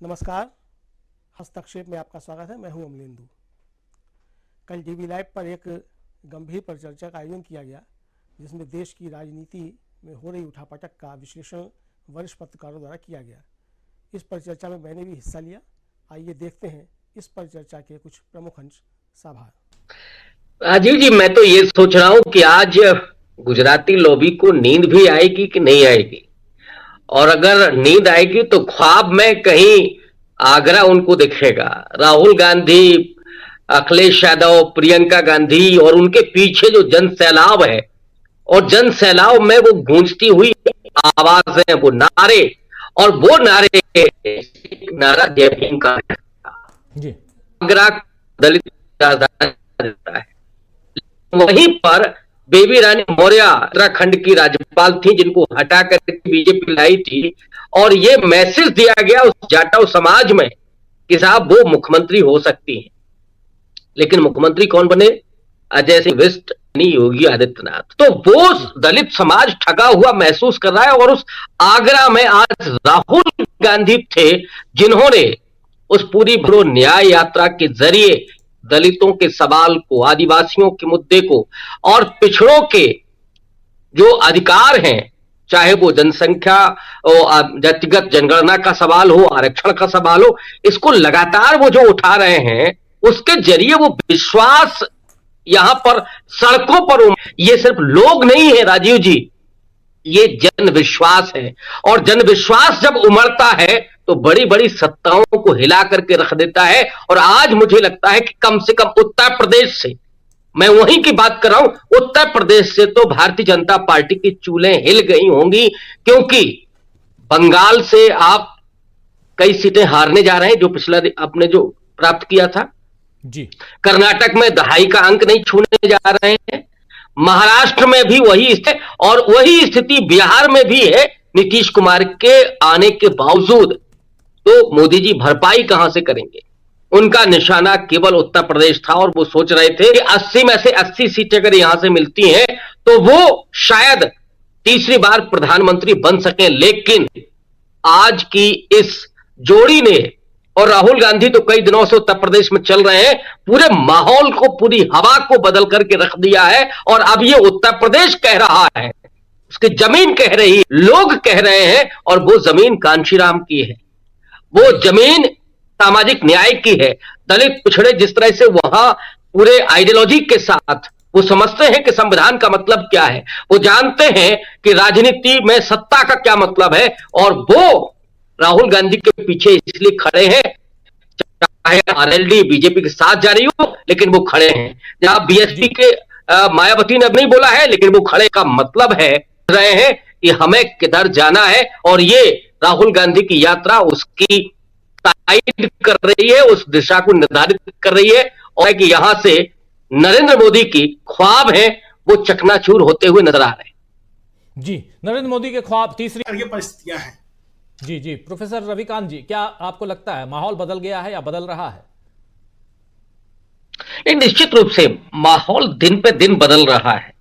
नमस्कार। हस्तक्षेप में आपका स्वागत है। मैं हूं अमलेंदु। कल टीवी लाइव पर एक गंभीर परिचर्चा का आयोजन किया गया, जिसमें देश की राजनीति में हो रही उठापटक का विश्लेषण वरिष्ठ पत्रकारों द्वारा किया गया। इस परिचर्चा में मैंने भी हिस्सा लिया। आइए देखते हैं इस परिचर्चा के कुछ प्रमुख अंश। साभार। राजीव जी, मैं तो ये सोच रहा हूँ कि आज गुजराती लॉबी को नींद भी आएगी कि नहीं आएगी, और अगर नींद आएगी तो ख्वाब में कहीं आगरा उनको दिखेगा। राहुल गांधी, अखिलेश यादव, प्रियंका गांधी और उनके पीछे जो जन सैलाब है, और जन सैलाब में वो गूंजती हुई आवाजें, वो नारे, और वो नारे, नारा जय भीम का जी। आगरा दलित राजधानी देता है। वहीं पर बेबी रानी मौर्य उत्तराखंड की राज्यपाल थी, जिनको हटा कर बीजेपी लाई थी, और ये मैसेज दिया गया उस जाटव समाज में कि साहब वो मुख्यमंत्री हो सकती हैं। लेकिन मुख्यमंत्री कौन बने? अजय सिंह विष्ट, योगी आदित्यनाथ। तो वो दलित समाज ठगा हुआ महसूस कर रहा है। और उस आगरा में आज राहुल गांधी थे, जिन्होंने उस पूरी भरो न्याय यात्रा के जरिए दलितों के सवाल को, आदिवासियों के मुद्दे को और पिछड़ों के जो अधिकार हैं, चाहे वो जनसंख्या और जातिगत जनगणना का सवाल हो, आरक्षण का सवाल हो, इसको लगातार वो जो उठा रहे हैं, उसके जरिए वो विश्वास यहां पर सड़कों पर, ये सिर्फ लोग नहीं है राजीव जी, ये जन विश्वास है। और जन विश्वास जब उमड़ता है तो बड़ी बड़ी सत्ताओं को हिला करके रख देता है। और आज मुझे लगता है कि कम से कम उत्तर प्रदेश से, मैं वहीं की बात कर रहा हूं, उत्तर प्रदेश से तो भारतीय जनता पार्टी की चूलें हिल गई होंगी, क्योंकि बंगाल से आप कई सीटें हारने जा रहे हैं, जो पिछला आपने जो प्राप्त किया था जी। कर्नाटक में दहाई का अंक नहीं छूने जा रहे हैं। महाराष्ट्र में भी वही स्थिति, और वही स्थिति बिहार में भी है नीतीश कुमार के आने के बावजूद। तो मोदी जी भरपाई कहां से करेंगे? उनका निशाना केवल उत्तर प्रदेश था, और वो सोच रहे थे कि 80 में से 80 सीटें अगर यहां से मिलती हैं तो वो शायद तीसरी बार प्रधानमंत्री बन सकें। लेकिन आज की इस जोड़ी ने, और राहुल गांधी तो कई दिनों से उत्तर प्रदेश में चल रहे हैं, पूरे माहौल को, पूरी हवा को बदल करके रख दिया है। और अब ये उत्तर प्रदेश कह रहा है, उसकी जमीन कह रही है, लोग कह रहे हैं, और वो जमीन कांशीराम की है, वो जमीन सामाजिक न्याय की है। दलित पिछड़े जिस तरह से वहां पूरे आइडियोलॉजी के साथ वो समझते हैं कि संविधान का मतलब क्या है, वो जानते हैं कि राजनीति में सत्ता का क्या मतलब है, और वो राहुल गांधी के पीछे इसलिए खड़े हैं, चाहे आरएलडी बीजेपी के साथ जा रही हो, लेकिन वो खड़े हैं। जहां बीएसपी के मायावती ने अब नहीं बोला है, लेकिन वो खड़े का मतलब है रहे हैं कि हमें किधर जाना है, और ये राहुल गांधी की यात्रा उसकी तायद कर रही है, उस दिशा को निर्धारित कर रही है, और कि यहां से नरेंद्र मोदी की ख्वाब है वो चकनाचूर होते हुए नजर आ रहे हैं। जी, नरेंद्र मोदी के ख्वाब तीसरी परिस्थितियां हैं। जी, प्रोफेसर रविकांत जी, क्या आपको लगता है माहौल बदल गया है या बदल रहा है? निश्चित रूप से माहौल दिन पे दिन बदल रहा है,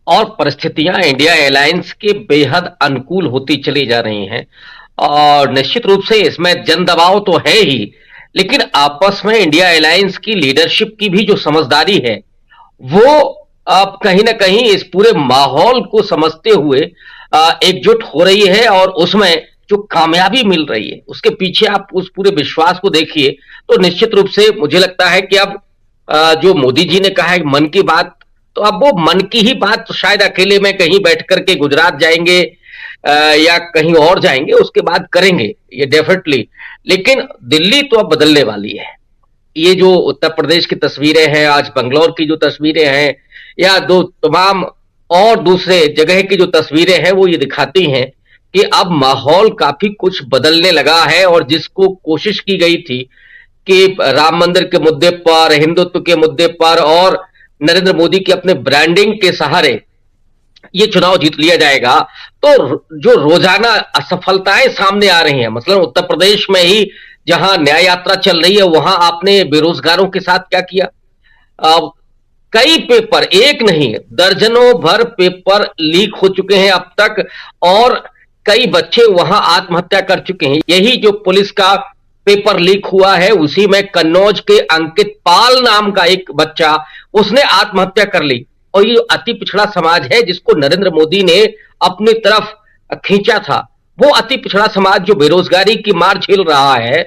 और परिस्थितियां इंडिया अलायंस के बेहद अनुकूल होती चली जा रही हैं। और निश्चित रूप से इसमें जन दबाव तो है ही, लेकिन आपस में इंडिया अलायंस की लीडरशिप की भी जो समझदारी है, वो अब कहीं ना कहीं इस पूरे माहौल को समझते हुए एकजुट हो रही है, और उसमें जो कामयाबी मिल रही है उसके पीछे आप उस पूरे विश्वास को देखिए, तो निश्चित रूप से मुझे लगता है कि अब जो मोदी जी ने कहा है मन की बात, तो अब वो मन की ही बात तो शायद अकेले में कहीं बैठ करके गुजरात जाएंगे या कहीं और जाएंगे, उसके बाद करेंगे ये डेफिनेटली। लेकिन दिल्ली तो अब बदलने वाली है। ये जो उत्तर प्रदेश की तस्वीरें हैं, आज बंगलौर की जो तस्वीरें हैं, या दो तमाम और दूसरे जगह की जो तस्वीरें हैं, वो ये दिखाती हैं कि अब माहौल काफी कुछ बदलने लगा है। और जिसको कोशिश की गई थी कि राम मंदिर के मुद्दे पर, हिंदुत्व के मुद्दे पर, और नरेंद्र मोदी के अपने ब्रांडिंग के सहारे ये चुनाव जीत लिया जाएगा, तो जो रोजाना असफलताएं सामने आ रही हैं, मतलब उत्तर प्रदेश में ही जहां न्याय यात्रा चल रही है, वहां आपने बेरोजगारों के साथ क्या किया? कई पेपर, एक नहीं दर्जनों भर पेपर लीक हो चुके हैं अब तक, और कई बच्चे वहां आत्महत्या कर चुके हैं। यही जो पुलिस का पेपर लीक हुआ है, उसी में कन्नौज के अंकित पाल नाम का एक बच्चा, उसने आत्महत्या कर ली। और ये अति पिछड़ा समाज है जिसको नरेंद्र मोदी ने अपनी तरफ खींचा था, वो अति पिछड़ा समाज जो बेरोजगारी की मार झेल रहा है,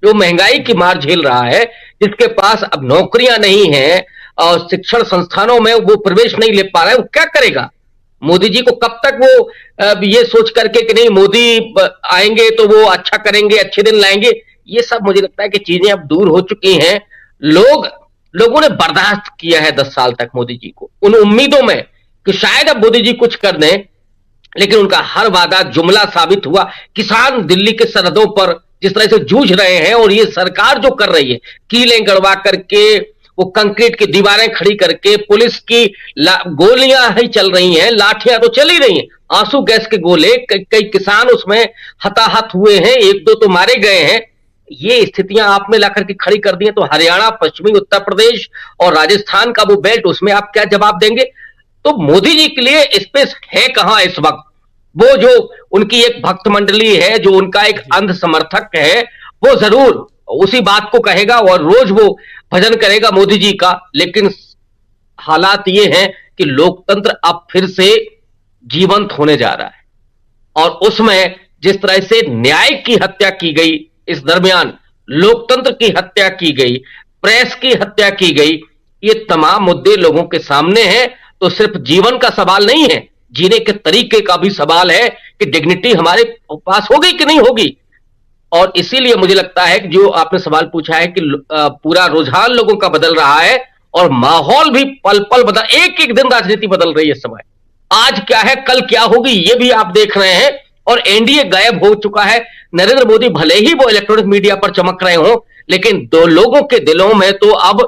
जो महंगाई की मार झेल रहा है, जिसके पास अब नौकरियां नहीं हैं और शिक्षण संस्थानों में वो प्रवेश नहीं ले पा रहा है, वो क्या करेगा? मोदी जी को कब तक वो ये सोच करके कि नहीं मोदी आएंगे तो वो अच्छा करेंगे, अच्छे दिन लाएंगे, ये सब मुझे लगता है कि चीजें अब दूर हो चुकी हैं। लोगों ने बर्दाश्त किया है 10 साल तक मोदी जी को, उन उम्मीदों में कि शायद अब मोदी जी कुछ कर दें, लेकिन उनका हर वादा जुमला साबित हुआ। किसान दिल्ली के सरहदों पर जिस तरह से जूझ रहे हैं और ये सरकार जो कर रही है, कीलें गड़वा करके, वो कंक्रीट की दीवारें खड़ी करके, पुलिस की गोलियां ही चल रही हैं, लाठियां तो चल ही रही हैं, आंसू गैस के गोले, कई किसान उसमें हताहत हुए हैं, एक दो तो मारे गए हैं। ये स्थितियां आपने लाकर के खड़ी कर दी हैं, तो हरियाणा, पश्चिमी उत्तर प्रदेश और राजस्थान का वो बेल्ट, उसमें आप क्या जवाब देंगे? तो मोदी जी के लिए स्पेस है कहां इस वक्त? वो जो उनकी एक भक्त मंडली है, जो उनका एक अंध समर्थक है, वो जरूर उसी बात को कहेगा और रोज वो भजन करेगा मोदी जी का। लेकिन हालात ये हैं कि लोकतंत्र अब फिर से जीवंत होने जा रहा है और उसमें जिस तरह से न्याय की हत्या की गई, इस दरमियान लोकतंत्र की हत्या की गई, प्रेस की हत्या की गई, ये तमाम मुद्दे लोगों के सामने हैं। तो सिर्फ जीवन का सवाल नहीं है, जीने के तरीके का भी सवाल है कि डिग्निटी हमारे पास होगी कि नहीं होगी। और इसीलिए मुझे लगता है कि जो आपने सवाल पूछा है कि पूरा रुझान लोगों का बदल रहा है और माहौल भी पल पल बदल, एक एक दिन राजनीति बदल रही है। समय आज क्या है, कल क्या होगी, ये भी आप देख रहे हैं। और एनडीए गायब हो चुका है। नरेंद्र मोदी भले ही वो इलेक्ट्रॉनिक मीडिया पर चमक रहे हो, लेकिन दो लोगों के दिलों में तो अब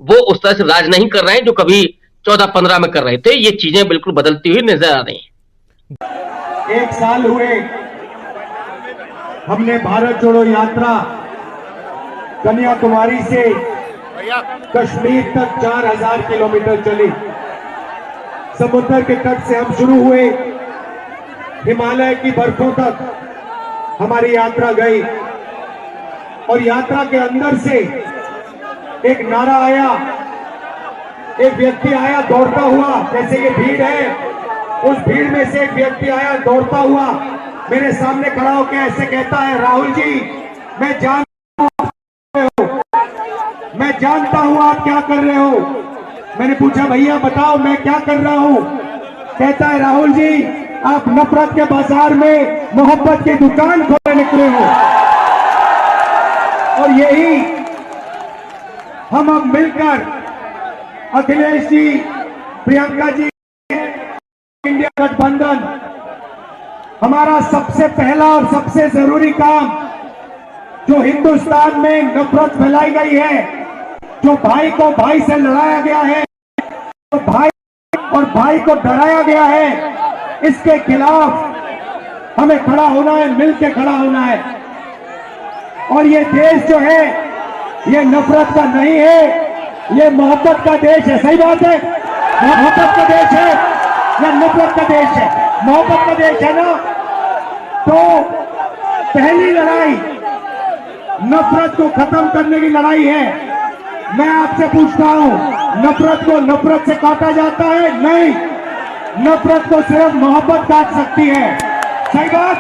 वो उस तरह से राज नहीं कर रहे हैं जो कभी 14-15 में कर रहे थे। ये चीजें बिल्कुल बदलती हुई नजर आ रही हैं। 1 साल हुए हमने भारत जोड़ो यात्रा कन्याकुमारी से कश्मीर तक 4000 किलोमीटर चली। समुद्र के तट से हम शुरू हुए, हिमालय की बर्फों तक हमारी यात्रा गई और यात्रा के अंदर से एक नारा आया, एक व्यक्ति आया दौड़ता हुआ, जैसे ये भीड़ है, उस भीड़ में से एक व्यक्ति आया दौड़ता हुआ, मेरे सामने खड़ा होकर ऐसे कहता है, राहुल जी मैं जानता हूं आप क्या कर रहे हो। मैंने पूछा भैया बताओ मैं क्या कर रहा हूं। कहता है राहुल जी आप नफरत के बाजार में मोहब्बत की दुकान खोलने निकले हो। और यही हम अब मिलकर अखिलेश जी, प्रियंका जी, इंडिया गठबंधन, हमारा सबसे पहला और सबसे जरूरी काम, जो हिंदुस्तान में नफरत फैलाई गई है, जो भाई को भाई से लड़ाया गया है, तो भाई और भाई को डराया गया है, इसके खिलाफ हमें खड़ा होना है, मिलकर खड़ा होना है। और ये देश जो है ये नफरत का नहीं है, ये मोहब्बत का देश है। सही बात है, मोहब्बत का देश है या नफरत का देश है? मोहब्बत का देश है ना। तो पहली लड़ाई नफरत को खत्म करने की लड़ाई है। मैं आपसे पूछता हूं, नफरत को नफरत से काटा जाता है? नहीं, नफरत को सिर्फ मोहब्बत काट सकती है। सही बात।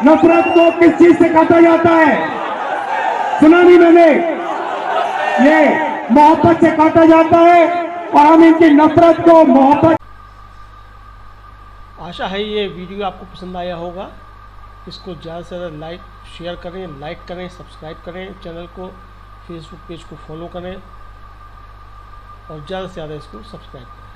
नफरत को किस चीज से काटा जाता है? सुना नहीं मैंने? ये मोहब्बत से काटा जाता है और हम इनकी नफरत को मोहब्बत। आशा है ये वीडियो आपको पसंद आया होगा। इसको ज़्यादा से ज़्यादा शेयर करें, लाइक करें, सब्सक्राइब करें चैनल को, फेसबुक पेज को फॉलो करें और ज़्यादा से ज़्यादा इसको सब्सक्राइब करें।